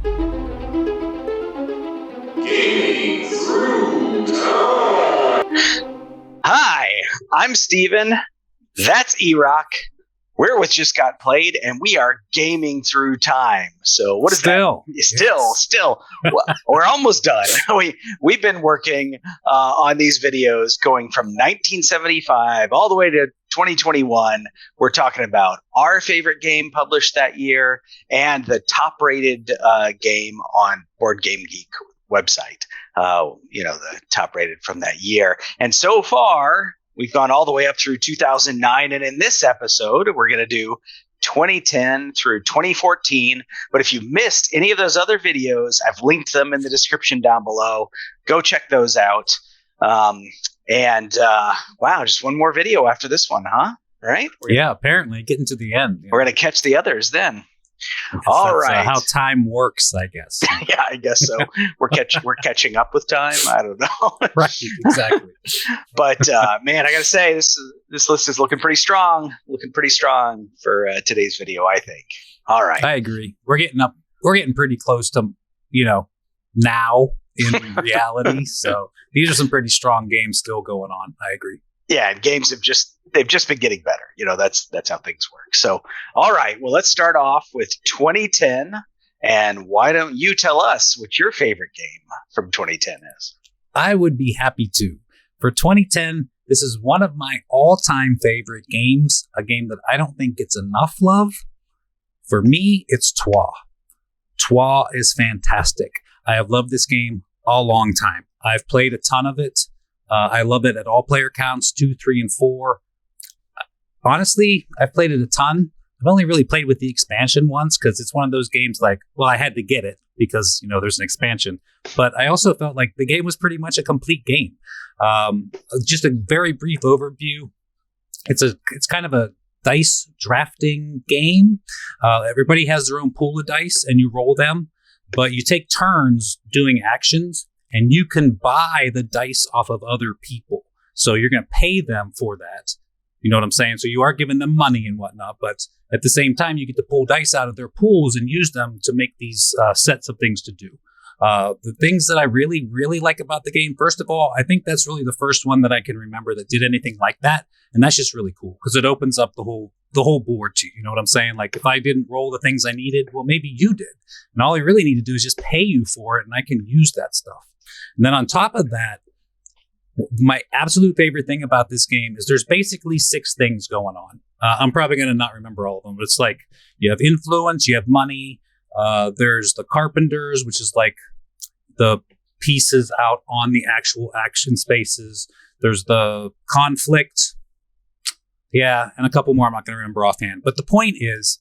Gaming through time. Hi, I'm Steven. That's Erock. We're with Just Got Played, and we are gaming through time. So what is that? Still. We're almost done. We've been working on these videos going from 1975 all the way to 2021. We're talking about our favorite game published that year and the top-rated game on BoardGameGeek website. The top-rated from that year. And so far, we've gone all the way up through 2009, and in this episode, we're going to do 2010 through 2014. But if you missed any of those other videos, I've linked them in the description down below. Go check those out. Wow, just one more video after this one, huh? Right? Apparently, getting to the end. We're going to catch the others then. All right. How time works, I guess. Yeah, I guess so. We're catching up with time. I don't know. Right, exactly. But man, I gotta say this list is looking pretty strong. For today's video, I think. All right, I agree. We're getting pretty close to now in reality. So these are some pretty strong games still going on. I agree. Yeah, and games they've just been getting better. That's how things work. So, all right, well, let's start off with 2010. And why don't you tell us what your favorite game from 2010 is? I would be happy to. For 2010, this is one of my all-time favorite games, a game that I don't think gets enough love. For me, it's Trois. Trois is fantastic. I have loved this game a long time. I've played a ton of it. I love it at all player counts, 2, 3, and 4. Honestly, I've played it a ton. I've only really played with the expansion once because it's one of those games I had to get it because, there's an expansion. But I also felt like the game was pretty much a complete game. Just a very brief overview. It's kind of a dice drafting game. Everybody has their own pool of dice and you roll them, but you take turns doing actions. And you can buy the dice off of other people. So you're going to pay them for that. You know what I'm saying? So you are giving them money and whatnot. But at the same time, you get to pull dice out of their pools and use them to make these sets of things to do. The things that I really, really like about the game, first of all, I think that's really the first one that I can remember that did anything like that. And that's just really cool because it opens up the whole board to you. You know what I'm saying? Like if I didn't roll the things I needed, well, maybe you did. And all I really need to do is just pay you for it and I can use that stuff. And then on top of that, my absolute favorite thing about this game is there's basically 6 things going on. I'm probably going to not remember all of them, but it's like you have influence, you have money, there's the carpenters, which is like the pieces out on the actual action spaces. There's the conflict. Yeah, and a couple more I'm not going to remember offhand. But the point is,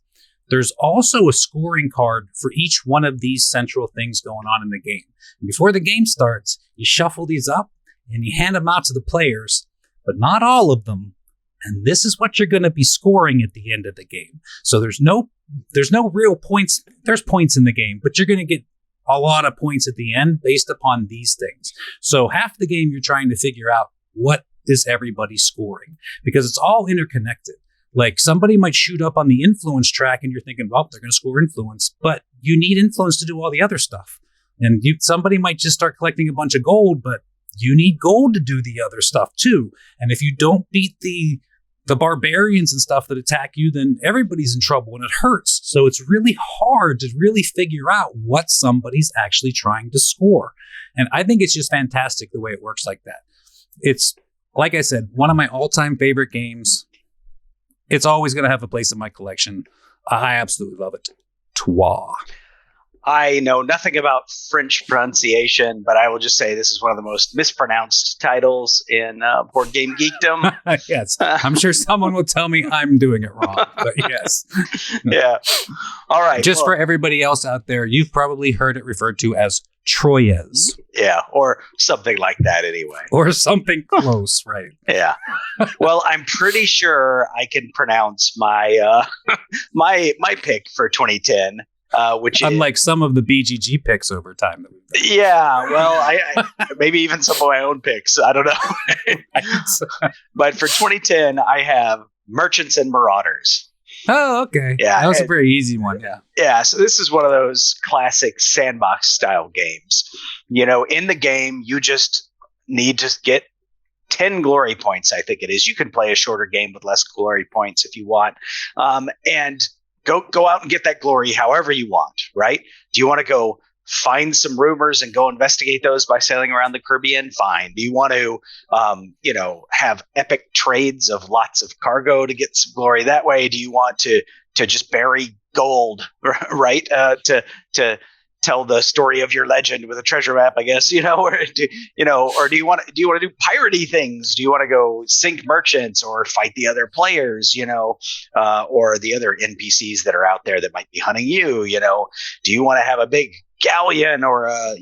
there's also a scoring card for each one of these central things going on in the game. And before the game starts, you shuffle these up and you hand them out to the players, but not all of them. And this is what you're going to be scoring at the end of the game. So there's no real points. There's points in the game, but you're going to get a lot of points at the end based upon these things. So half the game you're trying to figure out what is everybody scoring because it's all interconnected. Like somebody might shoot up on the influence track and you're thinking, well, they're going to score influence, but you need influence to do all the other stuff. And somebody might just start collecting a bunch of gold, but you need gold to do the other stuff too. And if you don't beat the barbarians and stuff that attack you, then everybody's in trouble and it hurts. So it's really hard to really figure out what somebody's actually trying to score. And I think it's just fantastic the way it works like that. It's, like I said, one of my all-time favorite games. It's always going to have a place in my collection. I absolutely love it. Trois. I know nothing about French pronunciation, but I will just say this is one of the most mispronounced titles in board game geekdom. Yes. I'm sure someone will tell me I'm doing it wrong, but yes. Yeah. All right. Just for everybody else out there, you've probably heard it referred to as Troyes. Yeah, or something like that anyway. Or something close, right? Yeah. Well, I'm pretty sure I can pronounce my my pick for 2010. Which unlike some of the BGG picks over time that we've done. Yeah, well, I maybe even some of my own picks. I don't know. But for 2010, I have Merchants and Marauders. Oh, okay. Yeah, that was a very easy one. Yeah. Yeah, so this is one of those classic sandbox style games. In the game, you just need to get 10 glory points, I think it is. You can play a shorter game with less glory points if you want. And go out and get that glory however you want, right? Do you want to go find some rumors and go investigate those by sailing around the Caribbean? Fine. Do you want to, have epic trades of lots of cargo to get some glory that way? Do you want to just bury gold, right? To tell the story of your legend with a treasure map, I guess, or do you want to do piratey things? Do you want to go sink merchants or fight the other players, or the other NPCs that are out there that might be hunting you? Do you want to have a big galleon or a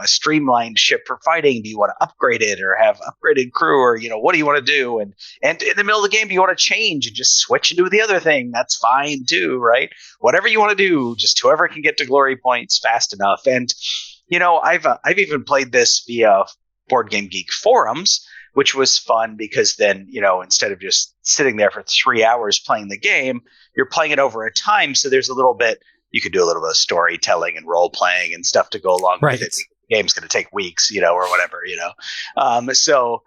streamlined ship for fighting? Do you want to upgrade it or have upgraded crew, or what do you want to do? And in the middle of the game, do you want to change and just switch into the other thing? That's fine too, right? Whatever you want to do, just whoever can get to glory points fast enough. And I've even played this via BoardGameGeek forums, which was fun because then instead of just sitting there for 3 hours playing the game, you're playing it over a time. So there's a little bit. You could do a little bit of storytelling and role playing and stuff to go along with it. The game's going to take weeks, or whatever, So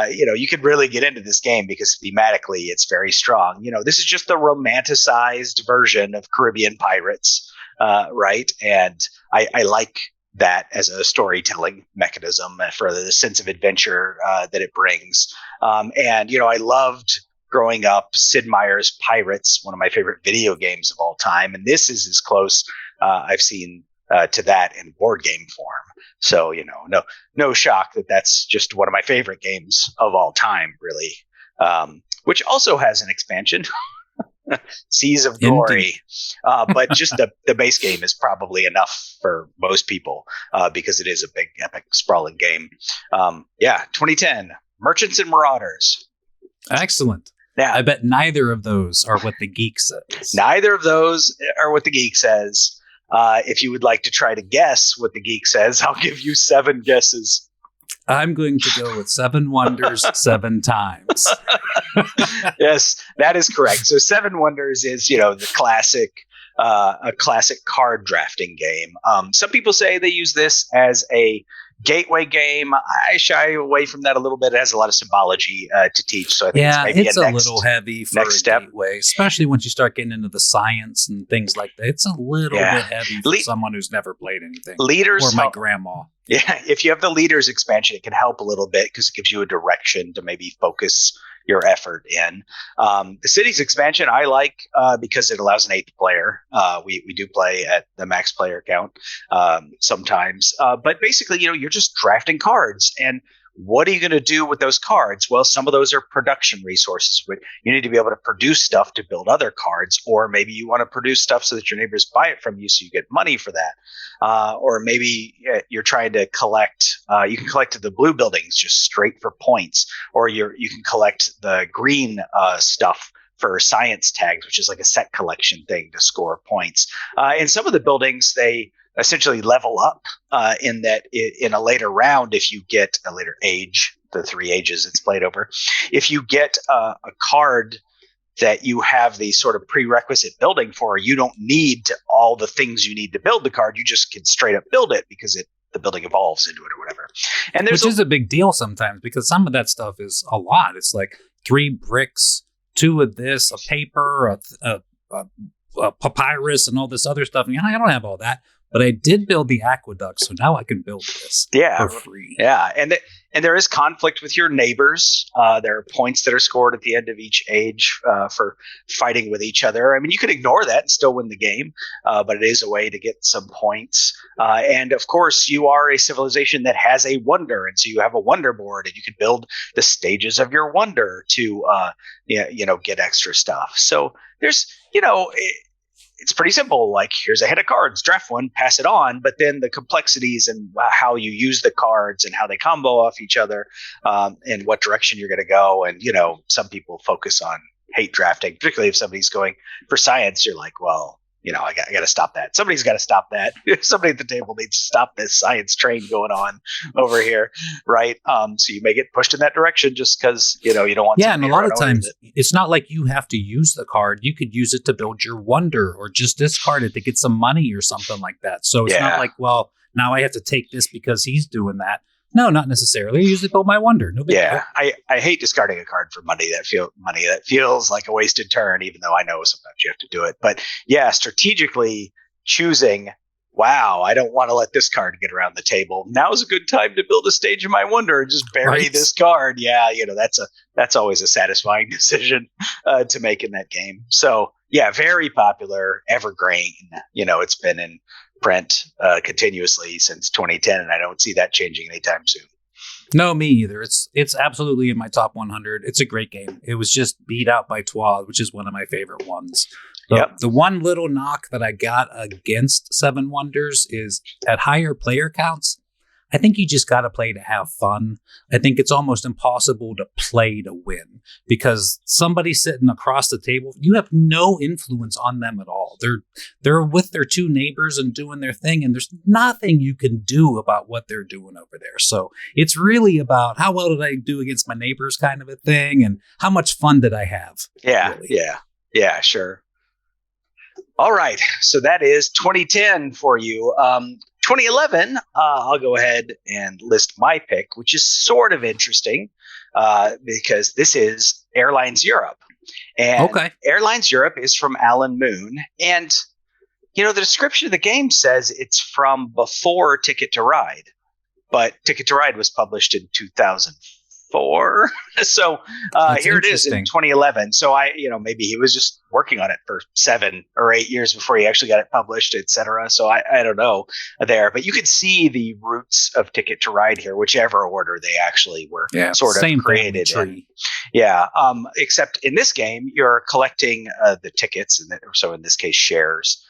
you could really get into this game because thematically it's very strong. This is just the romanticized version of Caribbean pirates, right? And I like that as a storytelling mechanism for the sense of adventure that it brings. And I loved growing up Sid Meier's Pirates, one of my favorite video games of all time. And this is as close I've seen to that in board game form. So, no shock that that's just one of my favorite games of all time, really, which also has an expansion, Seas of Glory. But just the base game is probably enough for most people because it is a big, epic, sprawling game. 2010, Merchants and Marauders. Excellent. Now, I bet neither of those are what the geek says. Neither of those are what the geek says. If you would like to try to guess what the geek says, I'll give you 7 guesses. I'm going to go with 7 Wonders 7 times. Yes, that is correct. So 7 Wonders is, the classic, a classic card drafting game. Some people say they use this as a gateway game. I shy away from that a little bit. It has a lot of symbology to teach. So I think it's maybe a little heavy for a step. Gateway, especially once you start getting into the science and things like that. It's a little bit heavy for someone who's never played anything. Leaders or my grandma. Yeah, if you have the Leaders expansion, it can help a little bit because it gives you a direction to maybe focus your effort in. The Cities expansion I like because it allows an 8th player. We do play at the max player count sometimes. But basically, you're just drafting cards. And what are you going to do with those cards? Well, some of those are production resources. You need to be able to produce stuff to build other cards, or maybe you want to produce stuff so that your neighbors buy it from you so you get money for that. Or maybe you're trying to collect, you can collect the blue buildings just straight for points, or you can collect the green stuff for science tags, which is like a set collection thing to score points. And some of the buildings, they essentially level up in that in a later round, if you get a later age, the 3 ages it's played over, if you get a card that you have the sort of prerequisite building for, you don't need all the things you need to build the card. You just can straight up build it because the building evolves into it or whatever. And which is a big deal sometimes because some of that stuff is a lot. It's like 3 bricks, 2 of this, a paper, a papyrus, and all this other stuff. And I don't have all that. But I did build the aqueduct, so now I can build this for free. Yeah, and there is conflict with your neighbors. There are points that are scored at the end of each age for fighting with each other. I mean, you could ignore that and still win the game, but it is a way to get some points. And of course, you are a civilization that has a wonder, and so you have a wonder board, and you can build the stages of your wonder to get extra stuff. So there's it's pretty simple. Like, here's a head of cards, draft one, pass it on. But then the complexities and how you use the cards and how they combo off each other and what direction you're going to go. And, some people focus on hate drafting, particularly if somebody's going for science. You're like, well, I got to stop that. Somebody's got to stop that. Somebody at the table needs to stop this science train going on over here, right? So you may get pushed in that direction just because you don't want. Yeah, and a lot of times it's not like you have to use the card. You could use it to build your wonder, or just discard it to get some money or something like that. So it's not like, well, now I have to take this because he's doing that. No, not necessarily. I usually build my wonder. No big deal. I hate discarding a card for money that feels like a wasted turn, even though I know sometimes you have to do it. But yeah, strategically choosing, wow, I don't want to let this card get around the table. Now's a good time to build a stage of my wonder and just bury this card. Yeah, that's always a satisfying decision to make in that game. So yeah, very popular, evergreen. It's been in print continuously since 2010, and I don't see that changing anytime soon. No, me either. It's absolutely in my top 100. It's a great game. It was just beat out by Trois, which is one of my favorite ones. The one little knock that I got against Seven Wonders is at higher player counts, I think you just got to play to have fun. I think it's almost impossible to play to win because somebody sitting across the table, you have no influence on them at all. They're with their two neighbors and doing their thing, and there's nothing you can do about what they're doing over there. So it's really about how well did I do against my neighbors kind of a thing, and how much fun did I have? Yeah, really. Yeah, sure. All right, so that is 2010 for you. 2011, I'll go ahead and list my pick, which is sort of interesting because this is Airlines Europe. And Airlines Europe is from Alan Moon. And, the description of the game says it's from before Ticket to Ride. But Ticket to Ride was published in 2004. So here it is in 2011. So maybe he was just working on it for 7 or 8 years before he actually got it published, etc. So I don't know there, but you could see the roots of Ticket to Ride here, whichever order they actually were sort of created in. Yeah. Except in this game, you're collecting the tickets, so in this case, shares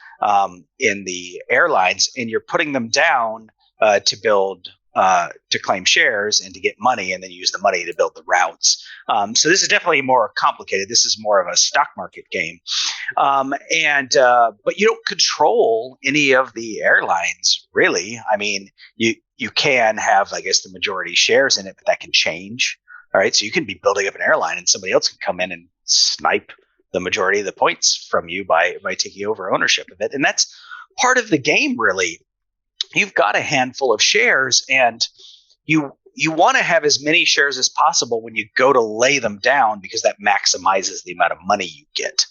in the airlines, and you're putting them down to build to claim shares and to get money, and then use the money to build the routes. So this is definitely more complicated. This is more of a stock market game. But you don't control any of the airlines, really. I mean, you can have, I guess, the majority shares in it, but that can change. All right. So you can be building up an airline and somebody else can come in and snipe the majority of the points from you by taking over ownership of it. And that's part of the game, really. You've got a handful of shares, and you want to have as many shares as possible when you go to lay them down, because that maximizes the amount of money you get.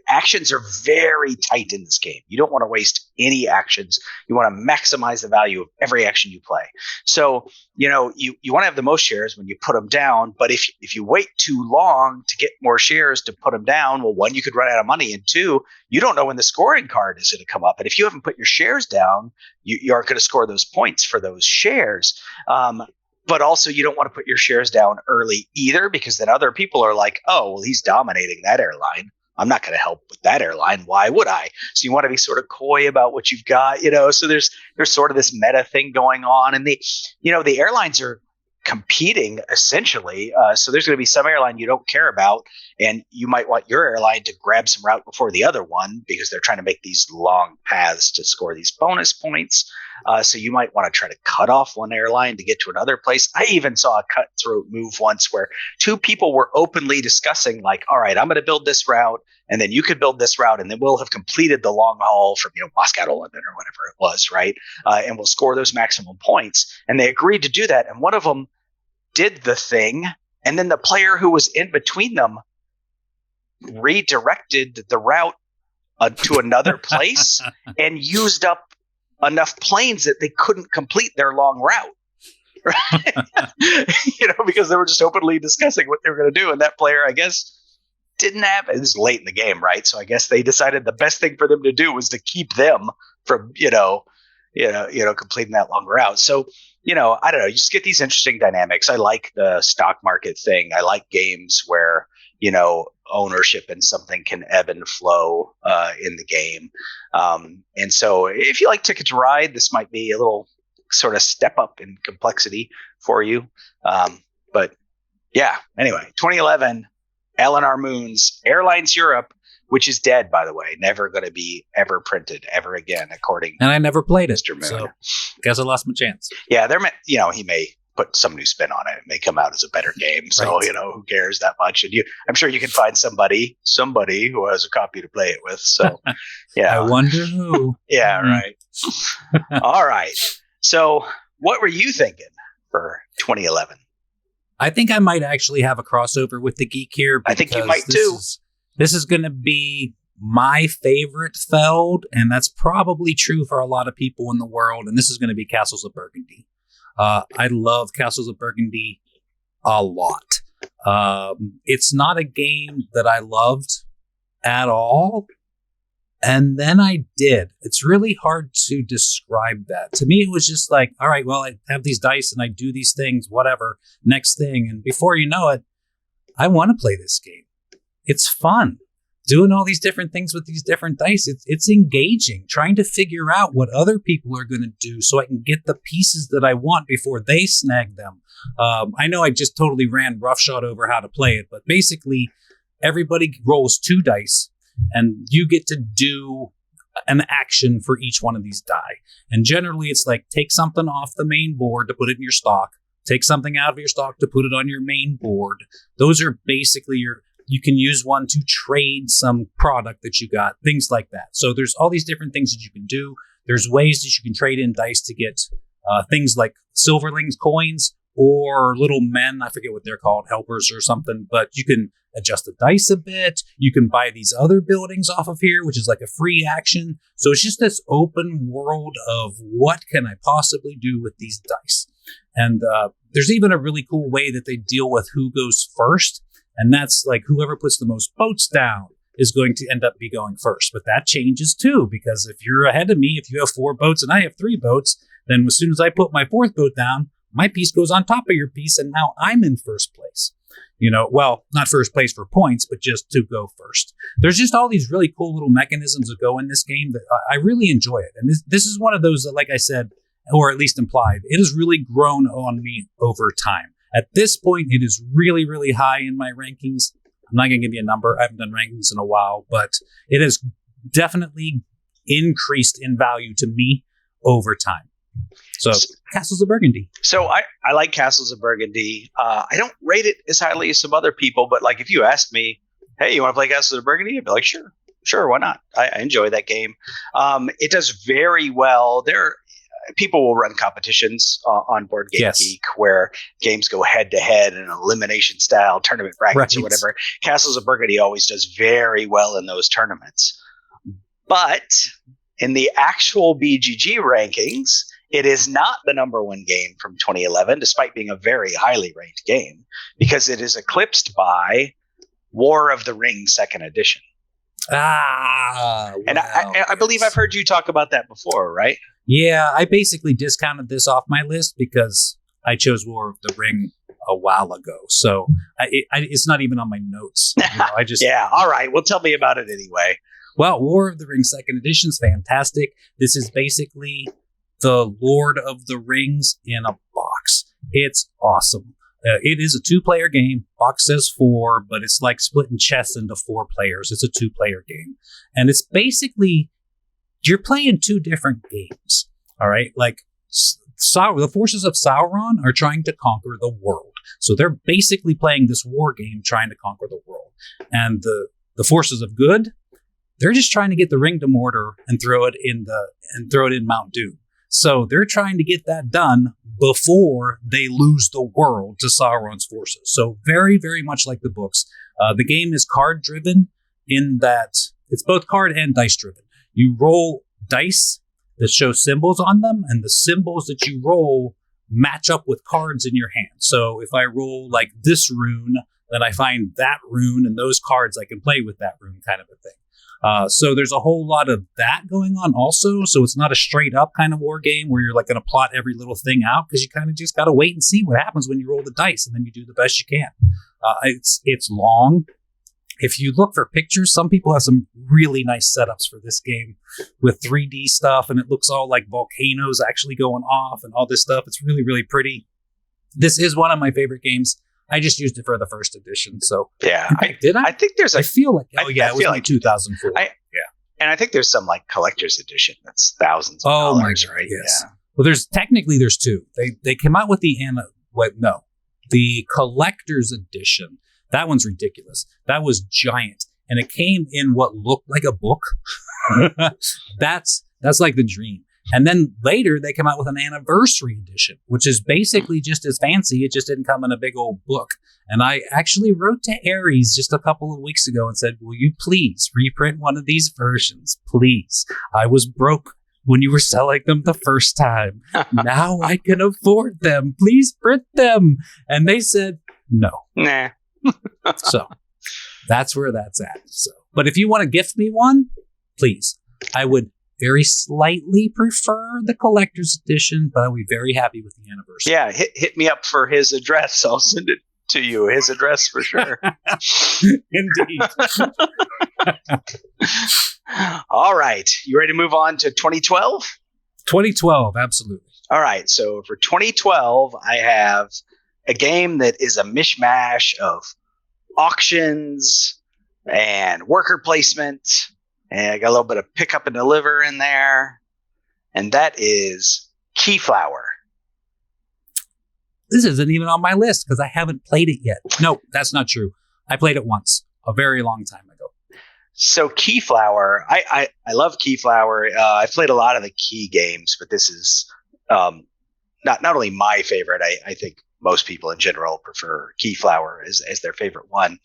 Actions are very tight in this game. You don't want to waste any actions. You want to maximize the value of every action you play. So, you want to have the most shares when you put them down. But if you wait too long to get more shares to put them down, well, one, you could run out of money. And two, you don't know when the scoring card is going to come up. And if you haven't put your shares down, you aren't going to score those points for those shares. But also, you don't want to put your shares down early either, because then other people are like, oh, well, he's dominating that airline. I'm not going to help with that airline. Why would I? So you want to be sort of coy about what you've got, So there's sort of this meta thing going on, and the airlines are competing essentially. So there's going to be some airline you don't care about, and you might want your airline to grab some route before the other one because they're trying to make these long paths to score these bonus points. So you might want to try to cut off one airline to get to another place. I even saw a cutthroat move once where two people were openly discussing, like, all right, I'm going to build this route, and then you could build this route, and then we'll have completed the long haul from Moscow to London or whatever it was, right? And we'll score those maximum points. And they agreed to do that. And one of them did the thing, and then the player who was in between them redirected the route to another place and used up enough planes that they couldn't complete their long route, right? Because they were just openly discussing what they were going to do. And that player, I guess, didn't have, it was late in the game, right? So I guess they decided the best thing for them to do was to keep them from, completing that long route. So, I don't know, you just get these interesting dynamics. I like the stock market thing. I like games where, ownership in something can ebb and flow in the game. And so if you like Ticket to Ride, this might be a little sort of step up in complexity for you. But yeah, anyway, 2011, L&R Moon's Airlines Europe which is dead, by the way, never going to be ever printed ever again, according. And I never played it, Mr. Moon. so guess I lost my chance. Yeah, he may put some new spin on it. It may come out as a better game. So, Right. who cares that much? And I'm sure you can find somebody who has a copy to play it with. So, yeah. I wonder who. Yeah, right. All right. So, what were you thinking for 2011? I think I might actually have a crossover with the geek here. I think you because might too. This is going to be my favorite Feld, and that's probably true for a lot of people in the world. And this is going to be Castles of Burgundy. I love Castles of Burgundy a lot. It's not a game that I loved at all. And then I did. It's really hard to describe that. To me, it was just like, all right, well, I have these dice and I do these things, whatever, next thing. And before you know it, I want to play this game. It's fun. Doing all these different things with these different dice. It's engaging, trying to figure out what other people are going to do so I can get the pieces that I want before they snag them. I know I just totally ran roughshod over how to play it, but basically everybody rolls 2 dice and you get to do an action for each one of these die. And generally it's like take something off the main board to put it in your stock, take something out of your stock to put it on your main board. Those are basically you can use one to trade some product that you got, things like that. So there's all these different things that you can do. There's ways that you can trade in dice to get things like silverlings, coins, or little men. I forget what they're called, helpers or something. But you can adjust the dice a bit. You can buy these other buildings off of here, which is like a free action. So it's just this open world of what can I possibly do with these dice. And there's even a really cool way that they deal with who goes first. And that's like whoever puts the most boats down is going to end up be going first. But that changes too, because if you're ahead of me, if you have 4 boats and I have 3 boats, then as soon as I put my 4th boat down, my piece goes on top of your piece and now I'm in first place. Well, not first place for points, but just to go first. There's just all these really cool little mechanisms that go in this game that I really enjoy it. And this is one of those that, like I said, or at least implied, it has really grown on me over time. At this point, it is really, really high in my rankings. I'm not going to give you a number. I haven't done rankings in a while, but it has definitely increased in value to me over time. So, Castles of Burgundy. So I like Castles of Burgundy. I don't rate it as highly as some other people, but like if you asked me, hey, you want to play Castles of Burgundy? I'd be like, sure, why not? I enjoy that game. It does very well. People will run competitions on BoardGameGeek where games go head to head in an elimination style tournament brackets or whatever. Castles of Burgundy always does very well in those tournaments. But in the actual BGG rankings, it is not the number 1 game from 2011, despite being a very highly ranked game, because it is eclipsed by War of the Rings 2nd edition. And I believe I've heard you talk about that before, right? Yeah, I basically discounted this off my list because I chose War of the Ring a while ago. So it's not even on my notes. I just yeah, all right. Well, tell me about it anyway. Well, War of the Ring 2nd edition is fantastic. This is basically the Lord of the Rings in a box. It's awesome. It is a 2-player game. Box says 4, but it's like splitting chess into 4 players. It's a 2-player game. And it's basically, you're playing 2 different games. All right? Like, the forces of Sauron are trying to conquer the world. So they're basically playing this war game trying to conquer the world. And the forces of good, they're just trying to get the ring to Mordor and throw it in Mount Doom. So they're trying to get that done before they lose the world to Sauron's forces. So very, very much like the books. The game is card driven in that it's both card and dice driven. You roll dice that show symbols on them, and the symbols that you roll match up with cards in your hand. So if I roll like this rune, then I find that rune and those cards I can play with that rune, kind of a thing. So there's a whole lot of that going on also. So it's not a straight up kind of war game where you're like going to plot every little thing out, because you kind of just got to wait and see what happens when you roll the dice, and then you do the best you can. It's long. If you look for pictures, some people have some really nice setups for this game with 3D stuff, and it looks all like volcanoes actually going off and all this stuff. It's really, really pretty. This is one of my favorite games I just used it for the first edition. So yeah, did I? I think there's I feel like it was feel like 2004. And I think there's some like collector's edition that's thousands of dollars, my God, right? yes. Yeah. Well, there's two. They came out with the collector's edition. That one's ridiculous. That was giant, and it came in what looked like a book. That's like the dream. And then later they come out with an anniversary edition, which is basically just as fancy. It just didn't come in a big old book. And I actually wrote to Aries just a couple of weeks ago and said, will you please reprint one of these versions? Please. I was broke when you were selling them the first time. Now I can afford them. Please print them. And they said, no. Nah. So that's where that's at. So, but if you want to gift me one, please. I would very slightly prefer the collector's edition, but I'll be very happy with the anniversary. Yeah, hit me up for his address. I'll send it to you. His address for sure. Indeed. All right. You ready to move on to 2012? 2012, absolutely. All right. So for 2012, I have a game that is a mishmash of auctions and worker placement. And I got a little bit of pick up and deliver in there. And that is Keyflower. This isn't even on my list because I haven't played it yet. No, that's not true. I played it once, a very long time ago. So Keyflower, I love Keyflower. I've played a lot of the Key games, but this is not only my favorite. I think most people in general prefer Keyflower as their favorite one.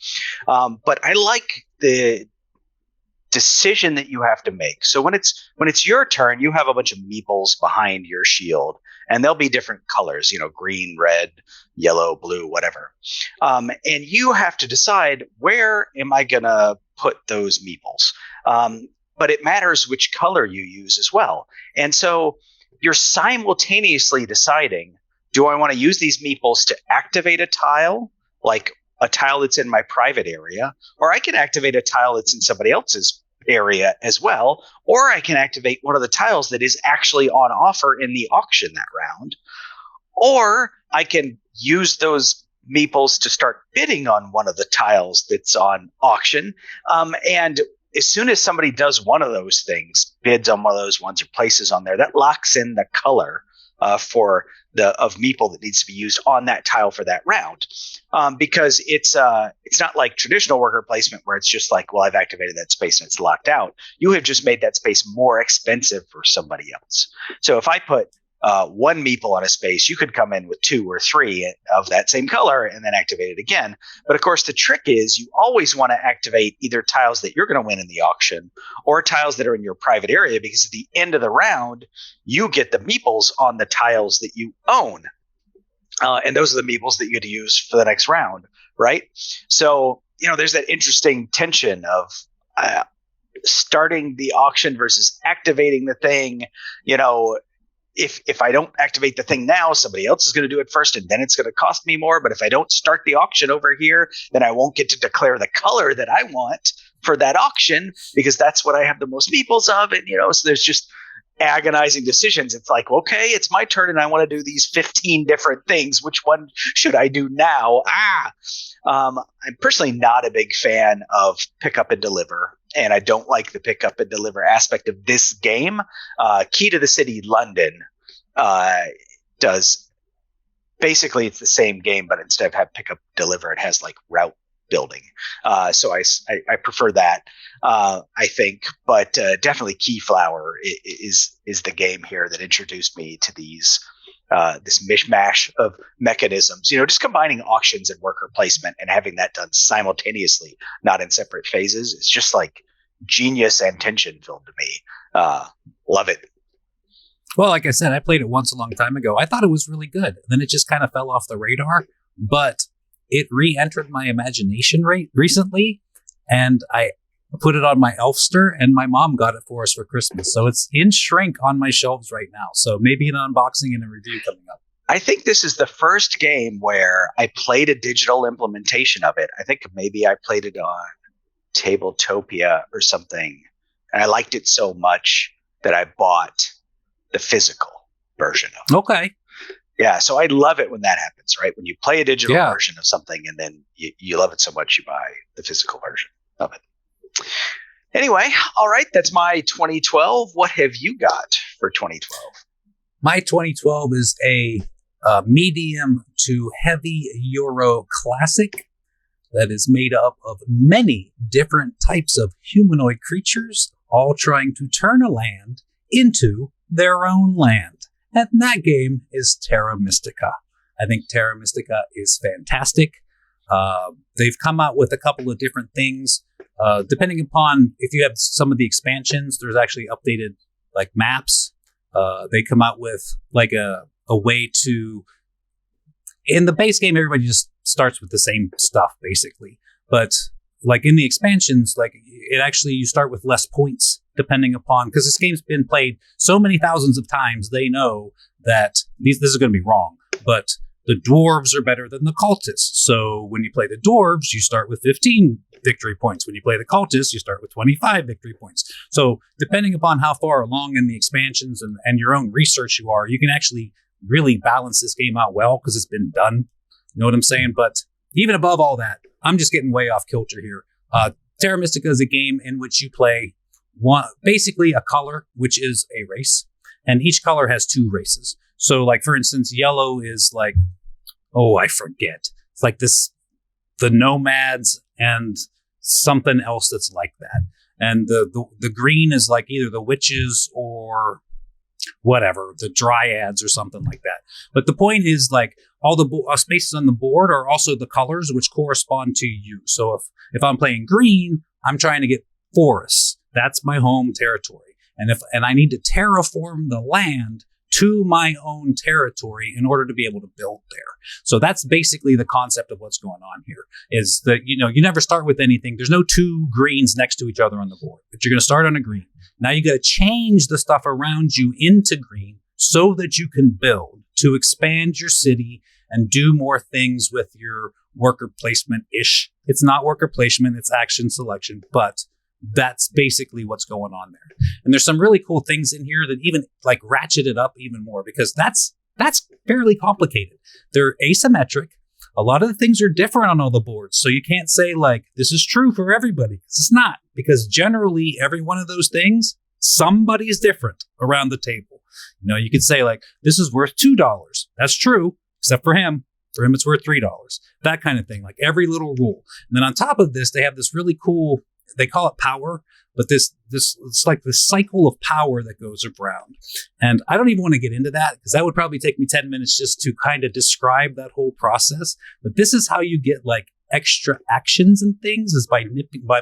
But I like the decision that you have to make. So when it's your turn, you have a bunch of meeples behind your shield, and they'll be different colors, green, red, yellow, blue, whatever. And you have to decide, where am I going to put those meeples? But it matters which color you use as well. And so you're simultaneously deciding, do I want to use these meeples to activate a tile, like a tile that's in my private area, or I can activate a tile that's in somebody else's area as well, or I can activate one of the tiles that is actually on offer in the auction that round, or I can use those meeples to start bidding on one of the tiles that's on auction. And as soon as somebody does one of those things, bids on one of those ones or places on there, that locks in the color for of meeple that needs to be used on that tile for that round, because it's not like traditional worker placement where it's just like, well, I've activated that space and it's locked out. You have just made that space more expensive for somebody else. So if I put one meeple on a space, you could come in with 2 or 3 of that same color and then activate it again. But of course, the trick is you always want to activate either tiles that you're going to win in the auction or tiles that are in your private area, because at the end of the round, you get the meeples on the tiles that you own. And those are the meeples that you get to use for the next round, right? So, there's that interesting tension of starting the auction versus activating the thing. If I don't activate the thing now, somebody else is going to do it first, and then it's going to cost me more. But if I don't start the auction over here, then I won't get to declare the color that I want for that auction, because that's what I have the most meeples of. And, so there's just agonizing decisions. It's like, okay, it's my turn and I want to do these 15 different things. Which one should I do now? I'm personally not a big fan of pick up and deliver. And I don't like the pick up and deliver aspect of this game. Key to the City London does basically, it's the same game, but instead of have pick up deliver, it has like route building. So I prefer that, I think. But definitely Keyflower is the game here that introduced me to these this mishmash of mechanisms. Just combining auctions and worker placement and having that done simultaneously, not in separate phases, is just like genius and tension filled to me. Love it. Well, like I said, I played it once a long time ago. I thought it was really good. Then it just kind of fell off the radar, but it re-entered my imagination recently, and I put it on my Elfster, and my mom got it for us for Christmas. So it's in shrink on my shelves right now. So maybe an unboxing and a review coming up. I think this is the first game where I played a digital implementation of it. I think maybe I played it on Tabletopia or something, and I liked it so much that I bought the physical version of it. Okay. Yeah, so I love it when that happens, right? When you play a digital version of something and then you love it so much you buy the physical version of it. Anyway, all right, that's my 2012. What have you got for 2012? My 2012 is a medium to heavy Euro classic that is made up of many different types of humanoid creatures, all trying to turn a land into their own land. And that game is Terra Mystica. I think Terra Mystica is fantastic. They've come out with a couple of different things. Depending upon if you have some of the expansions, there's actually updated like maps. They come out with like a way to... In the base game, everybody just starts with the same stuff, basically. But like in the expansions, like it actually, you start with less points depending upon, because this game's been played so many thousands of times, they know that this is going to be wrong. But the dwarves are better than the cultists. So when you play the dwarves, you start with 15 victory points. When you play the cultists, you start with 25 victory points. So depending upon how far along in the expansions and your own research you are, you can actually really balance this game out well because it's been done. You know what I'm saying? But even above all that, I'm just getting way off kilter here. Terra Mystica is a game in which you play basically a color, which is a race, and each color has two races. So like, for instance, yellow is like, I forget. It's like the nomads and something else that's like that. And the green is like either the witches or whatever, the dryads or something like that. But the point is like all the spaces on the board are also the colors which correspond to you. So if I'm playing green, I'm trying to get forests. That's my home territory. And I need to terraform the land to my own territory in order to be able to build there. So that's basically the concept of what's going on here, is that, you never start with anything. There's no two greens next to each other on the board, but you're going to start on a green. Now you got to change the stuff around you into green so that you can build to expand your city and do more things with your worker placement-ish. It's not worker placement, it's action selection, but that's basically what's going on there. And there's some really cool things in here that even like ratchet it up even more, because that's fairly complicated. They're asymmetric. A lot of the things are different on all the boards. So you can't say like, this is true for everybody. It's not, because generally every one of those things, somebody's different around the table. You could say like, this is worth $2. That's true, except for him. For him, it's worth $3. That kind of thing, like every little rule. And then on top of this, they have this really cool, they call it power, but this it's like the cycle of power that goes around. And I don't even want to get into that because that would probably take me 10 minutes just to kind of describe that whole process. But this is how you get like extra actions and things, is by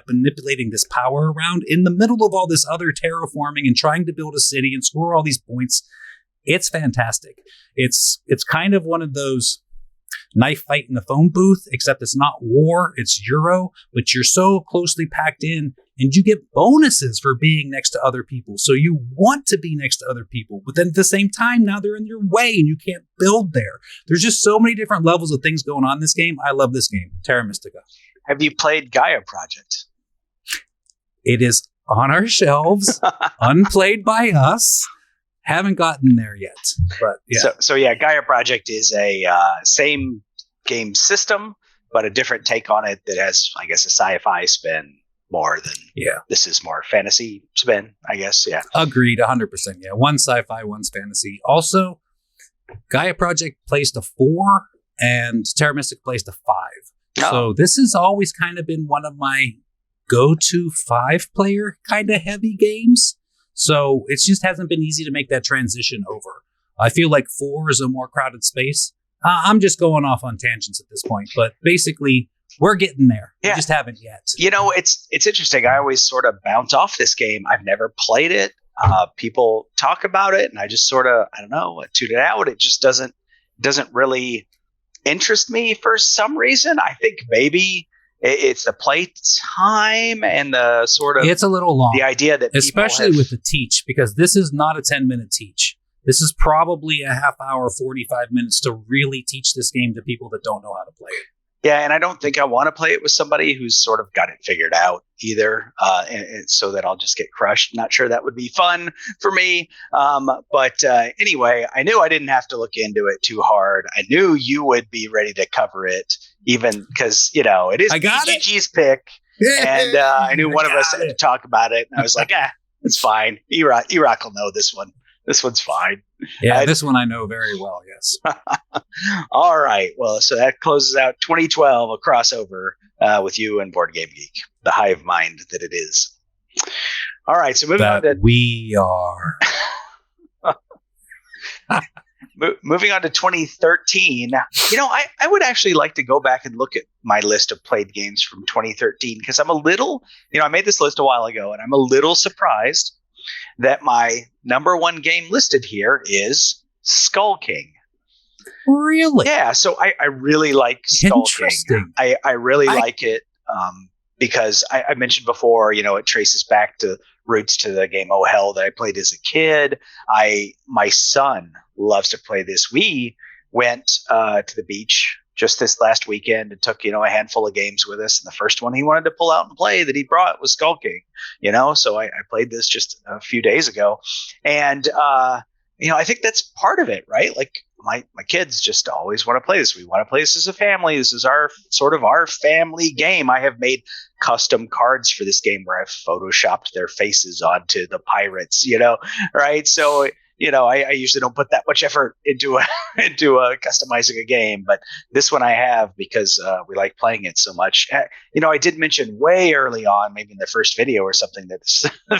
manipulating this power around in the middle of all this other terraforming and trying to build a city and score all these points. It's fantastic. It's kind of one of those knife fight in the phone booth, except it's not war, it's Euro, but you're so closely packed in and you get bonuses for being next to other people. So you want to be next to other people, but then at the same time, now they're in your way and you can't build there. There's just so many different levels of things going on in this game. I love this game, Terra Mystica. Have you played Gaia Project? It is on our shelves, unplayed by us. Haven't gotten there yet, but yeah. So yeah, Gaia Project is a same game system, but a different take on it that has, I guess, a sci-fi spin more than this is more fantasy spin, I guess. Yeah. Agreed, 100%. Yeah, one's sci-fi, one's fantasy. Also, Gaia Project plays to 4 and Terra Mystica plays to 5. Oh. So this has always kind of been one of my go-to 5-player kind of heavy games. So it just hasn't been easy to make that transition over. I feel like 4 is a more crowded space. I'm just going off on tangents at this point, but basically we're getting there. We just haven't yet. It's interesting. I always sort of bounce off this game. I've never played it. People talk about it and I just sort of, I don't know, tune it out. It just doesn't really interest me for some reason. I think maybe it's the play time and the sort of... It's a little long. The idea that especially with the teach, because this is not a 10-minute teach. This is probably a half hour, 45 minutes to really teach this game to people that don't know how to play it. Yeah, and I don't think I want to play it with somebody who's sort of got it figured out either, and so that I'll just get crushed. Not sure that would be fun for me. But anyway, I knew I didn't have to look into it too hard. I knew you would be ready to cover it, even because, it is BGG's pick. And I knew one of us had to talk about it. And I was like, it's fine. Erock will know this one. This one's fine. Yeah, this one I know very well, yes. All right. Well, so that closes out 2012, a crossover with you and BoardGameGeek, the hive mind that it is. All right. So moving on to... we are. Moving on to 2013, I would actually like to go back and look at my list of played games from 2013 because I'm a little, I made this list a while ago and I'm a little surprised that my number one game listed here is Skull King. Really? Yeah. So I really like Skull King. I really like it because I mentioned before, it traces back to roots to the game Oh Hell that I played as a kid. My son loves to play this. We went to the beach just this last weekend and took, a handful of games with us. And the first one he wanted to pull out and play that he brought was Skull King, so I played this just a few days ago. And, I think that's part of it, right? Like my kids just always want to play this. We want to play this as a family. This is our family game. I have made custom cards for this game where I've photoshopped their faces onto the pirates, right? So, I usually don't put that much effort into customizing a game, but this one I have because we like playing it so much. I did mention way early on, maybe in the first video or something, that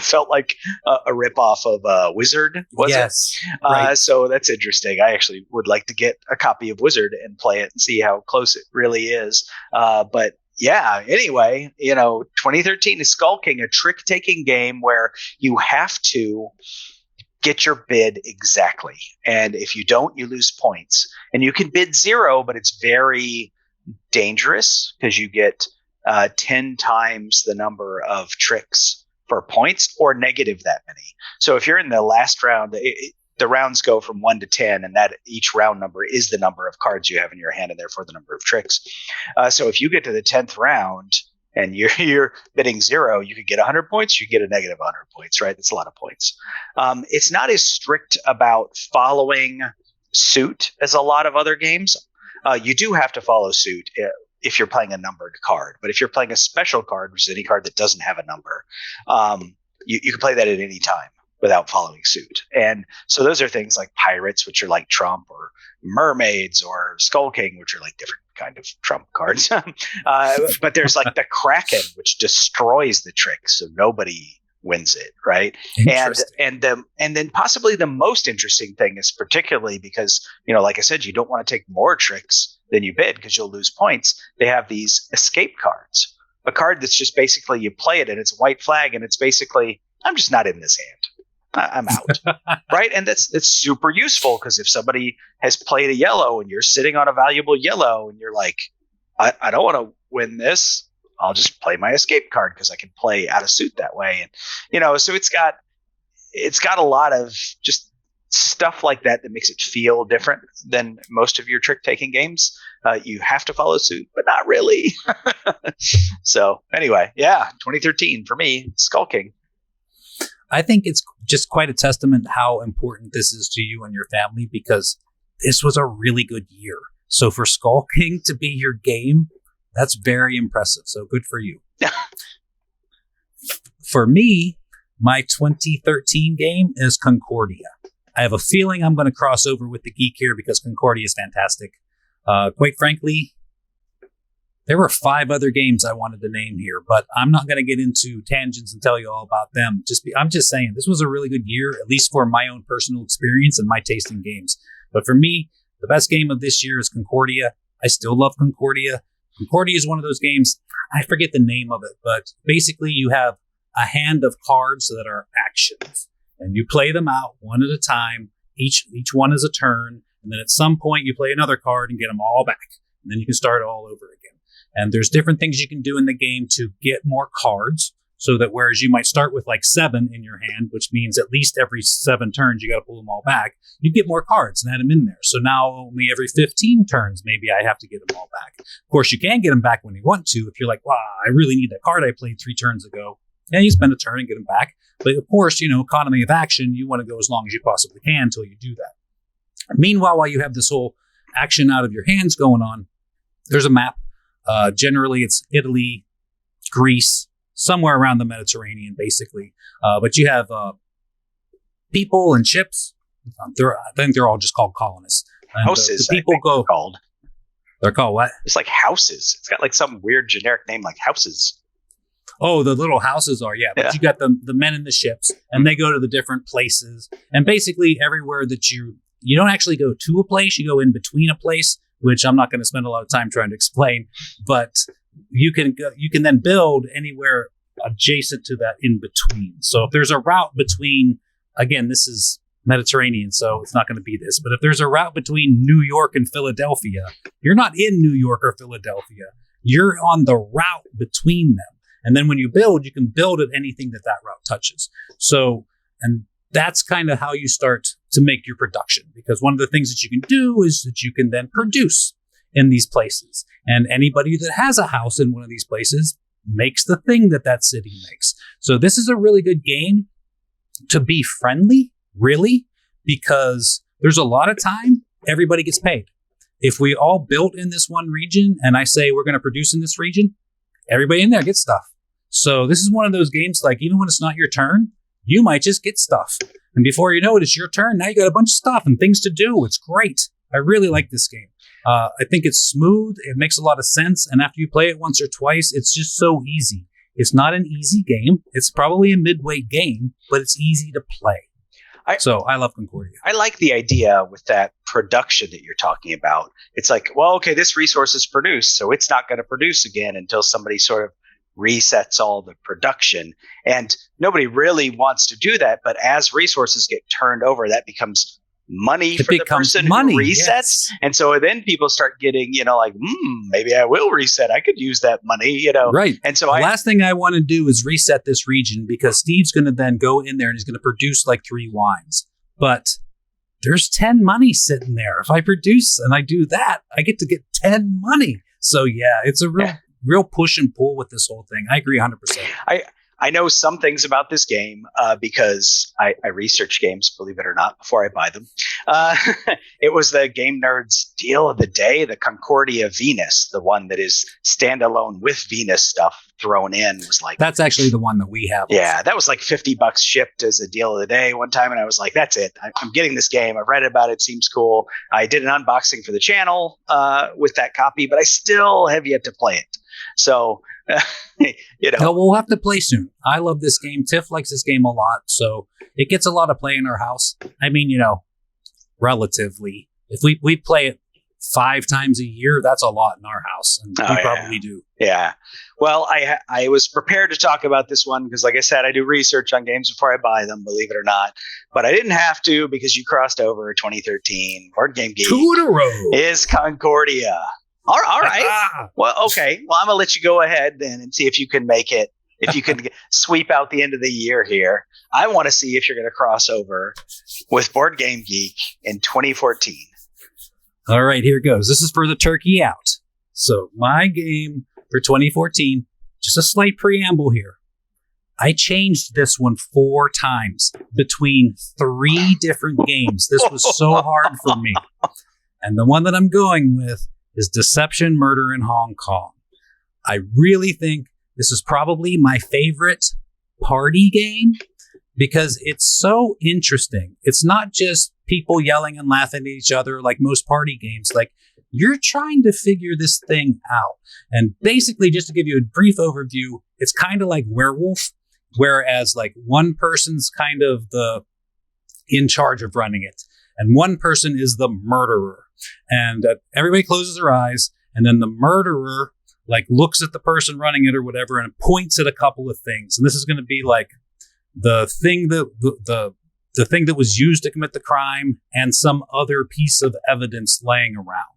felt like a ripoff of Wizard. Was it? Right. So that's interesting. I actually would like to get a copy of Wizard and play it and see how close it really is. But yeah, anyway, 2013 is Skull King, a trick-taking game where you have to get your bid exactly. And if you don't, you lose points. And you can bid 0, but it's very dangerous because you get 10 times the number of tricks for points or negative that many. So if you're in the last round, the rounds go from 1 to 10, and that each round number is the number of cards you have in your hand and therefore the number of tricks. So if you get to the 10th round and you're bidding 0, you could get 100 points, you get a negative 100 points, right? That's a lot of points. It's not as strict about following suit as a lot of other games. You do have to follow suit if you're playing a numbered card. But if you're playing a special card, which is any card that doesn't have a number, you can play that at any time without following suit. And so those are things like Pirates, which are like Trump, or Mermaids, or Skull King, which are like different kind of Trump cards. But there's like the Kraken, which destroys the trick, so nobody wins it, right? And then possibly the most interesting thing is particularly because, like I said, you don't want to take more tricks than you bid because you'll lose points. They have these escape cards, a card that's just basically you play it and it's a white flag and it's basically, I'm just not in this hand. I'm out, right? And that's super useful because if somebody has played a yellow and you're sitting on a valuable yellow and you're like, I don't want to win this, I'll just play my escape card because I can play out of suit that way. And so it's got a lot of just stuff like that makes it feel different than most of your trick taking games. You have to follow suit, but not really. So anyway, 2013 for me, Skull King. I think it's just quite a testament how important this is to you and your family because this was a really good year. So for Skull King to be your game, that's very impressive. So good for you. For me, my 2013 game is Concordia. I have a feeling I'm going to cross over with the geek here because Concordia is fantastic. Quite frankly, there were 5 other games I wanted to name here, but I'm not going to get into tangents and tell you all about them. I'm just saying this was a really good year, at least for my own personal experience and my taste in games. But for me, the best game of this year is Concordia. I still love Concordia. Concordia is one of those games, I forget the name of it, but basically you have a hand of cards that are actions. And you play them out one at a time. Each one is a turn. And then at some point you play another card and get them all back. And then you can start all over again. And there's different things you can do in the game to get more cards. So that whereas you might start with like 7 in your hand, which means at least every 7 turns, you got to pull them all back. You get more cards and add them in there. So now only every 15 turns, maybe I have to get them all back. Of course, you can get them back when you want to. If you're like, wow, I really need that card I played 3 turns ago. Yeah, you spend a turn and get them back. But of course, economy of action, you want to go as long as you possibly can until you do that. Meanwhile, while you have this whole action out of your hands going on, there's a map. Generally, it's Italy, Greece, somewhere around the Mediterranean, basically. But you have people and ships. I think they're all just called colonists. And, houses. The people go called. They're called what? It's like houses. It's got like some weird generic name like houses. Oh, the little houses are, yeah. But you got the men in the ships, and they go to the different places. And basically, everywhere that you don't actually go to a place, you go in between a place, which I'm not going to spend a lot of time trying to explain. But you can then build anywhere adjacent to that in between. So if there's a route between, again, this is Mediterranean, so it's not going to be this. But if there's a route between New York and Philadelphia, you're not in New York or Philadelphia. You're on the route between them. And then when you build, you can build at anything that route touches. So, and that's kind of how you start to make your production. Because one of the things that you can do is that you can then produce in these places. And anybody that has a house in one of these places makes the thing that city makes. So this is a really good game to be friendly, really, because there's a lot of time everybody gets paid. If we all built in this one region and I say we're going to produce in this region, everybody in there gets stuff. So this is one of those games, like even when it's not your turn, you might just get stuff. And before you know it, it's your turn. Now you got a bunch of stuff and things to do. It's great. I really like this game. I think it's smooth. It makes a lot of sense. And after you play it once or twice, it's just so easy. It's not an easy game. It's probably a midweight game, but it's easy to play. So I love Concordia. I like the idea with that production that you're talking about. It's like, well, okay, this resource is produced, so it's not going to produce again until somebody sort of resets all the production. And nobody really wants to do that. But as resources get turned over, that becomes money for the person who resets. Yes. And so then people start getting, like, maybe I will reset. I could use that money, Right. And so the last thing I want to do is reset this region, because Steve's going to then go in there and he's going to produce like 3 wines. But there's 10 money sitting there. If I produce and I do that, I get to get 10 money. So yeah, it's a real push and pull with this whole thing. I agree 100%. I know some things about this game because I research games, believe it or not, before I buy them. It was the Game Nerd's deal of the day, the Concordia Venus, the one that is standalone with Venus stuff thrown in. Was like, that's actually the one that we have. Yeah, that was like $50 shipped as a deal of the day one time. And I was like, that's it. I'm getting this game. I've read about it. Seems cool. I did an unboxing for the channel with that copy, but I still have yet to play it. So, No, we'll have to play soon. I love this game. Tiff likes this game a lot, so it gets a lot of play in our house. I mean, relatively. If we play it 5 times a year, that's a lot in our house, and we probably do. Yeah. Well, I was prepared to talk about this one because, like I said, I do research on games before I buy them, believe it or not. But I didn't have to because you crossed over 2013. BoardGameGeek 2 in a row is Concordia. All right. Well, okay. Well, I'm going to let you go ahead then and see if you can make it, if you can sweep out the end of the year here. I want to see if you're going to cross over with BoardGameGeek in 2014. All right, here goes. This is for the turkey out. So my game for 2014, just a slight preamble here. I changed this one 4 times between 3 different games. This was so hard for me. And the one that I'm going with is Deception, Murder in Hong Kong. I really think this is probably my favorite party game because it's so interesting. It's not just people yelling and laughing at each other like most party games. Like, you're trying to figure this thing out. And basically, just to give you a brief overview, it's kind of like Werewolf, whereas like one person's kind of in charge of running it, and one person is the murderer. And everybody closes their eyes, and then the murderer like looks at the person running it or whatever and points at a couple of things. And this is going to be like the thing that the thing that was used to commit the crime and some other piece of evidence laying around.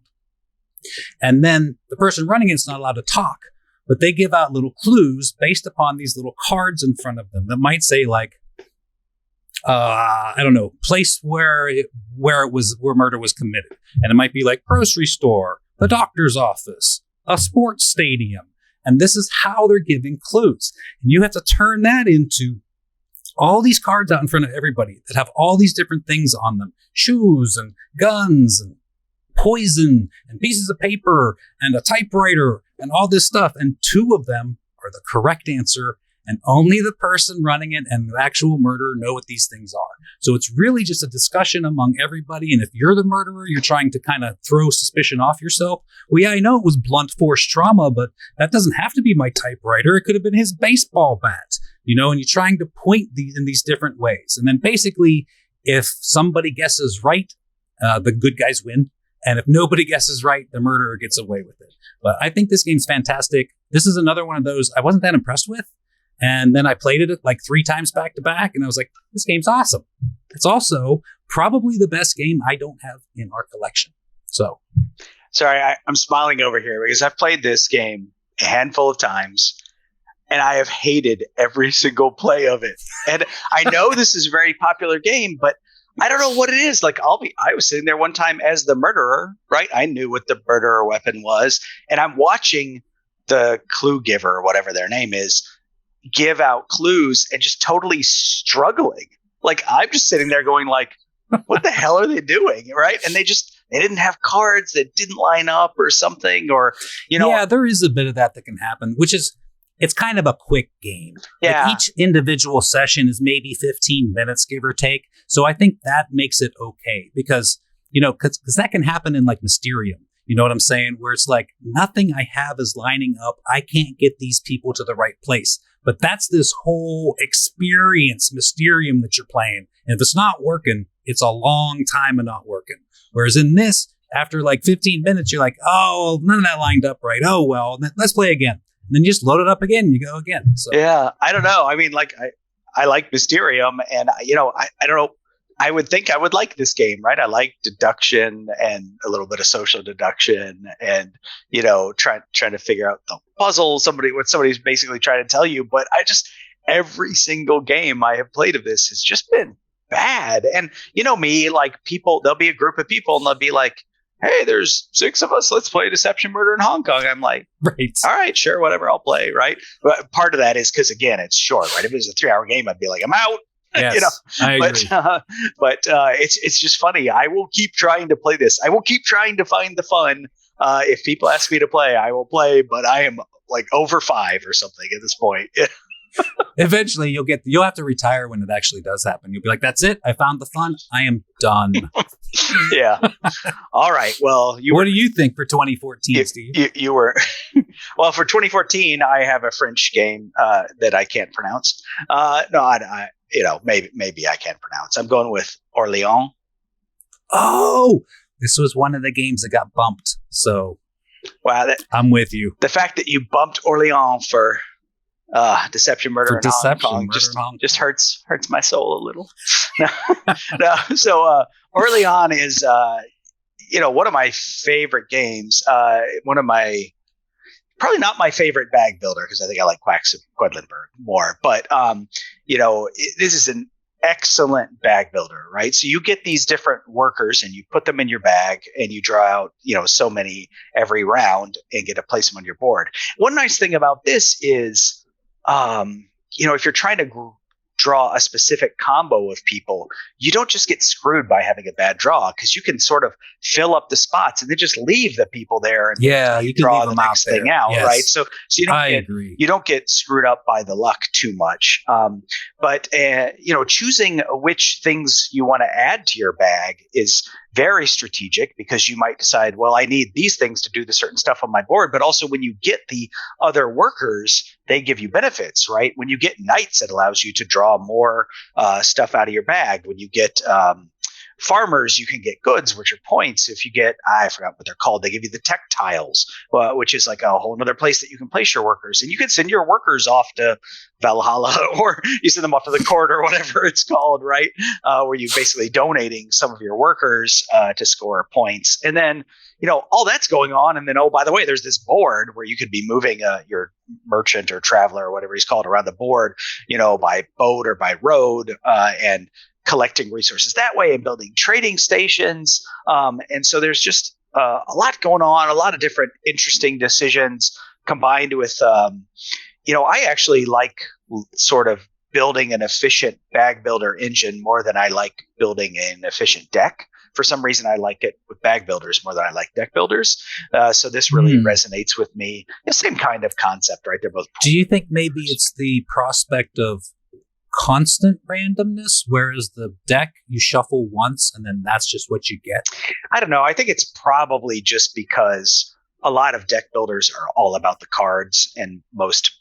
And then the person running it's not allowed to talk, but they give out little clues based upon these little cards in front of them that might say like, I don't know, place where murder was committed. And it might be like grocery store, the doctor's office, a sports stadium. And this is how they're giving clues. And you have to turn that into all these cards out in front of everybody that have all these different things on them. Shoes and guns and poison and pieces of paper and a typewriter and all this stuff. And 2 of them are the correct answer. And only the person running it and the actual murderer know what these things are. So it's really just a discussion among everybody. And if you're the murderer, you're trying to kind of throw suspicion off yourself. Well, yeah, I know it was blunt force trauma, but that doesn't have to be my typewriter. It could have been his baseball bat, and you're trying to point these in these different ways. And then basically, if somebody guesses right, the good guys win. And if nobody guesses right, the murderer gets away with it. But I think this game's fantastic. This is another one of those I wasn't that impressed with. And then I played it like 3 times back to back, and I was like, this game's awesome. It's also probably the best game I don't have in our collection. So, sorry, I'm smiling over here because I've played this game a handful of times, and I have hated every single play of it. And I know this is a very popular game, but I don't know what it is. Like, I was sitting there one time as the murderer, right? I knew what the murderer weapon was, and I'm watching the clue giver, or whatever their name is, give out clues and just totally struggling. Like, I'm just sitting there going like, what the hell are they doing? Right. And they didn't have cards that didn't line up or something, or, Yeah, there is a bit of that can happen, which is, it's kind of a quick game. Yeah. Like each individual session is maybe 15 minutes, give or take. So I think that makes it okay because, because that can happen in like Mysterium. You know what I'm saying? Where it's like, nothing I have is lining up. I can't get these people to the right place. But that's this whole experience, Mysterium, that you're playing. And if it's not working, it's a long time of not working. Whereas in this, after like 15 minutes, you're like, oh, none of that lined up right. Oh, well, let's play again. And then you just load it up again and you go again. So yeah, I don't know. I mean, like, I like Mysterium, and, I don't know. I would think I would like this game, right? I like deduction and a little bit of social deduction, and trying to figure out the puzzle, what somebody's basically trying to tell you. But every single game I have played of this has just been bad. And me, like, there'll be a group of people and they'll be like, hey, there's 6 of us. Let's play Deception Murder in Hong Kong. I'm like, right. All right, sure, whatever, I'll play, right? But part of that is because, again, it's short, right? If it was a 3-hour game, I'd be like, I'm out. Yes, I agree. But it's just funny. I will keep trying to play this. I will keep trying to find the fun. If people ask me to play, I will play. But I am like over 5 or something at this point. Eventually, you'll have to retire when it actually does happen. You'll be like, "That's it. I found the fun. I am done." Yeah. All right. Well, what do you think for 2014, Steve? You were well for 2014. I have a French game that I can't pronounce. No, maybe I can't pronounce. I'm going with Orléans. Oh, this was one of the games that got bumped. So, wow, I'm with you. The fact that you bumped Orléans for Deception Murder in Hong Kong just hurts my soul a little. No. So Orléans is one of my favorite games. Probably not my favorite bag builder, because I think I like Quedlinburg more. But this is an excellent bag builder, right? So you get these different workers and you put them in your bag and you draw out so many every round and get to place them on your board. One nice thing about this is if you're trying to draw a specific combo of people, you don't just get screwed by having a bad draw, because you can sort of fill up the spots and then just leave the people there and you draw the next thing out, yes. right? So you don't get screwed up by the luck too much. But choosing which things you want to add to your bag is very strategic, because you might decide, well, I need these things to do the certain stuff on my board. But also, when you get the other workers, they give you benefits, right? When you get knights, it allows you to draw more stuff out of your bag. When you get farmers, you can get goods, which are points. If you get, I forgot what they're called. They give you the tech tiles, which is like a whole other place that you can place your workers. And you can send your workers off to Valhalla, or you send them off to the court or whatever it's called, right? Where you're basically donating some of your workers to score points. And then, all that's going on. And then, oh, by the way, there's this board where you could be moving your merchant or traveler or whatever he's called around the board, by boat or by road, and collecting resources that way and building trading stations. And so there's just a lot going on, a lot of different interesting decisions combined with, I actually like sort of building an efficient bag builder engine more than I like building an efficient deck. For some reason, I like it with bag builders more than I like deck builders. So this really resonates with me. The same kind of concept, right? They're both. Do you think maybe it's the prospect of constant randomness, whereas the deck you shuffle once and then that's just what you get? I don't know. I think it's probably just because a lot of deck builders are all about the cards, and most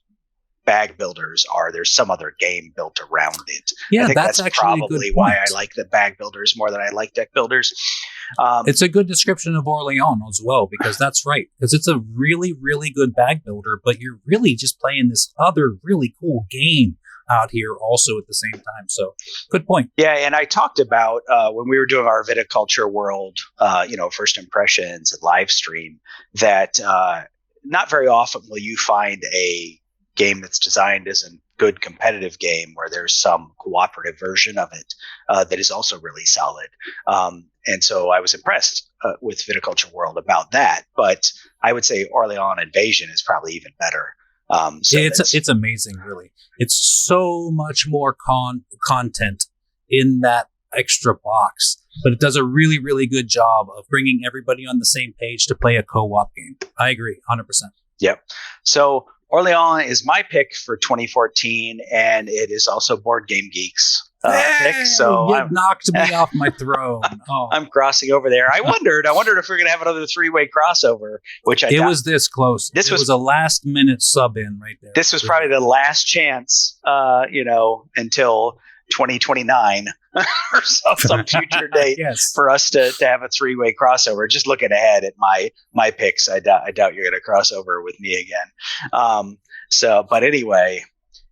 bag builders there's some other game built around it. Yeah, I think that's actually probably why I like the bag builders more than I like deck builders. It's a good description of Orléans as well, because that's right. Because it's a really, really good bag builder, but you're really just playing this other really cool game out here also at the same time. So good point. Yeah, and I talked about when we were doing our viticulture world, first impressions and live stream, that not very often will you find a game that's designed as a good competitive game where there's some cooperative version of it that is also really solid. And so I was impressed with Viticulture World about that. But I would say Orléans Invasion is probably even better. It's amazing, really. It's so much more content in that extra box, but it does a really, really good job of bringing everybody on the same page to play a co-op game. I agree, 100%. Yep. So Orléans is my pick for 2014, and it is also BoardGameGeek's pick. So you knocked me off my throne. Oh. I'm crossing over there. I wondered if we are going to have another 3-way crossover, which it was this close. It was a last minute sub in right there. This was probably the last chance, until 2029 or some future date for us to have a 3-way crossover. Just looking ahead at my picks, I doubt you're going to cross over with me again. But anyway,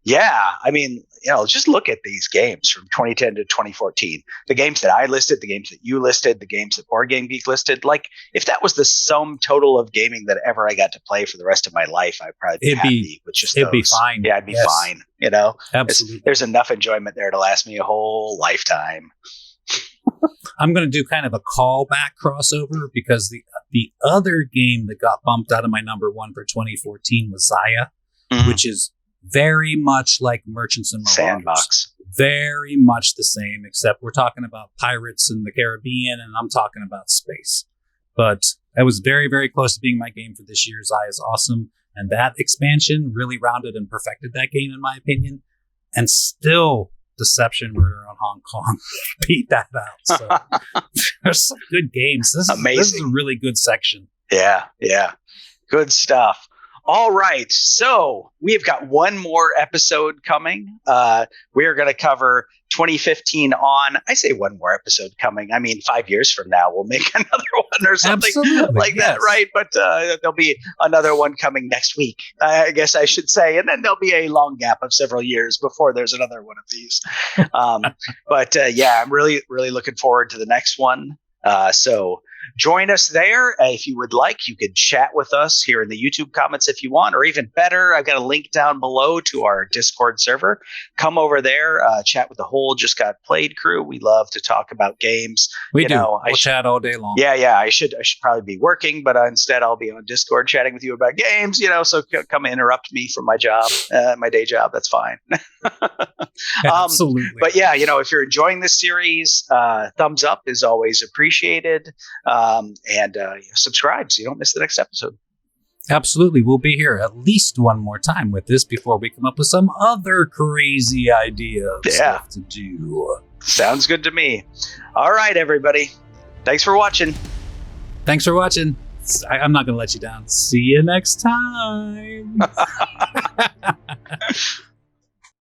yeah, I mean, just look at these games from 2010 to 2014. The games that I listed, the games that you listed, the games that BoardGameGeek listed. Like, if that was the sum total of gaming that ever I got to play for the rest of my life, I'd probably be happy with just it'd be fine. Yeah, I'd be fine. Absolutely. There's enough enjoyment there to last me a whole lifetime. I'm going to do kind of a callback crossover, because the other game that got bumped out of my number one for 2014 was Zaya, which is very much like Merchants and Marauders. Sandbox. Very much the same, except we're talking about pirates in the Caribbean, and I'm talking about space. But that was very, very close to being my game for this year. Zaya is awesome. And that expansion really rounded and perfected that game, in my opinion. And still, Deception Murder on Hong Kong beat that out. So there's some good games. Amazing. This is a really good section. Yeah. Good stuff. All right. So we've got one more episode coming. We are going to cover 2015 on. I say one more episode coming. I mean, 5 years from now, we'll make another one or something like that, right? But there'll be another one coming next week, I guess I should say. And then there'll be a long gap of several years before there's another one of these. I'm really, really looking forward to the next one. So join us there. If you would like, you could chat with us here in the YouTube comments if you want, or even better, I've got a link down below to our Discord server. Come over there, chat with the whole Just Got Played crew. We love to talk about games. We'll chat all day long. Yeah. I should probably be working, but instead I'll be on Discord chatting with you about games, so come interrupt me from my job, my day job. That's fine. Absolutely. But yeah, if you're enjoying this series, thumbs up is always appreciated. And subscribe so you don't miss the next episode. Absolutely. We'll be here at least one more time with this before we come up with some other crazy idea of stuff to do. Sounds good to me. All right, everybody. Thanks for watching. I'm not going to let you down. See you next time.